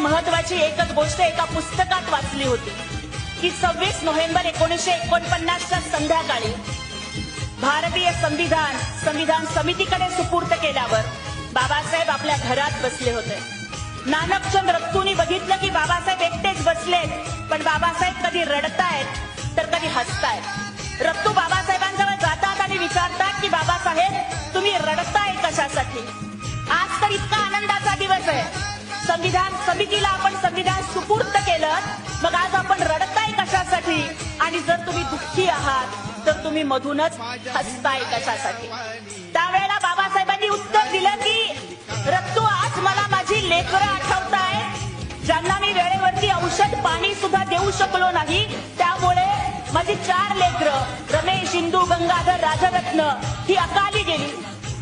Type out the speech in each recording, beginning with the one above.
महत्वाची एकच गोष्ट एका पुस्तकात वाचली होती की 26 नोव्हेंबर 1949च्या संध्याकाळी भारतीय संविधान समितीकडे सुपूर्द केल्यावर बाबासाहेब आपल्या घरात बसले होते. नानकचंद रक्तूंनी बघितलं की बाबासाहेब एकटेच बसलेत, पण बाबासाहेब कधी रडतायत तर कधी हसतायत. रक्तू बाबासाहेबांजवळ जातात आणि विचारतात की बाबासाहेब तुम्ही रडताय कशासाठी? आज तर इतका आनंदाचा दिवस आहे, संविधान समितीला आपण संविधान सुपूर्द केलं, मग आज आपण रडताय कशासाठी? आणि जर तुम्ही दुःखी आहात तर तुम्ही मधूनच हसताय कशासाठी? त्यावेळेला बाबासाहेबांनी उत्तर दिलं की रक्तू आज मला माझी लेकरं आठवतायत, ज्यांना मी वेळेवरती औषध पाणी सुद्धा देऊ शकलो नाही. त्यामुळे माझी 4 लेकरं रमेश, इंदू, गंगाधर, राजरत्न ही अकाली गेली.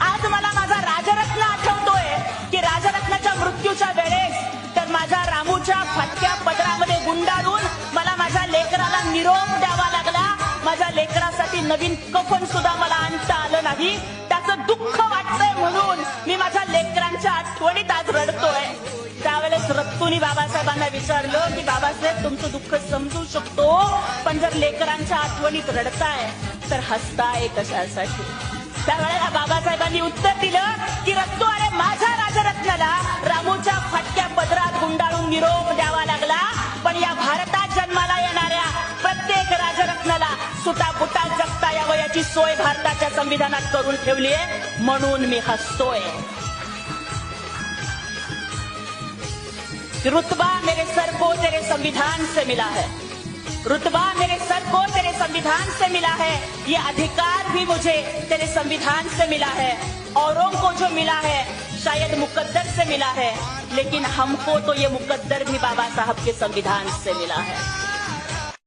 आज मला माझा राजरत्न आठवतोय की राजरत्नाच्या मृत्यूच्या वेळेस तर माझ्या रामूच्या फाटक्या पदरामध्ये गुंडाळून मला माझ्या लेकराला निरोप द्यावा लागला. माझ्या लेकरासाठी नवीन कफन सुद्धा मला आणता आलं नाही. त्याचं दुःख वाटतंय म्हणून मी माझ्या लेकरांच्या आठवणीत आज रडतोय. त्यावेळेस रक्तूनी बाबासाहेबांना विचारलं की बाबासाहेब तुमचं दुःख समजू शकतो, पण जर लेकरांच्या आठवणीत रडताय तर हसताय कशासाठी? त्यावेळेला बाबासाहेबांनी उत्तर दिलं की रक्तू अरे माझ्या राजरत्नाला रामूच्या फाटक्या पदरात गुंडाळून निरोप द्यावा लागला, पण या भारतात जन्माला येणाऱ्या प्रत्येक राजरत्नाला सुटापुटा जगता यावं याची सोय भारताच्या संविधानात करून ठेवली आहे, म्हणून मी हसतोय. रुतबा मेरे सर को तेरे संविधान से मिला है, रुतबा मेरे सर को तेरे संविधान से मिला है, ये अधिकार भी मुझे तेरे संविधान से मिला है. औरों को जो मिला है शायद मुकद्दर से मिला है, लेकिन हमको तो ये मुकद्दर भी बाबा साहब के संविधान से मिला है.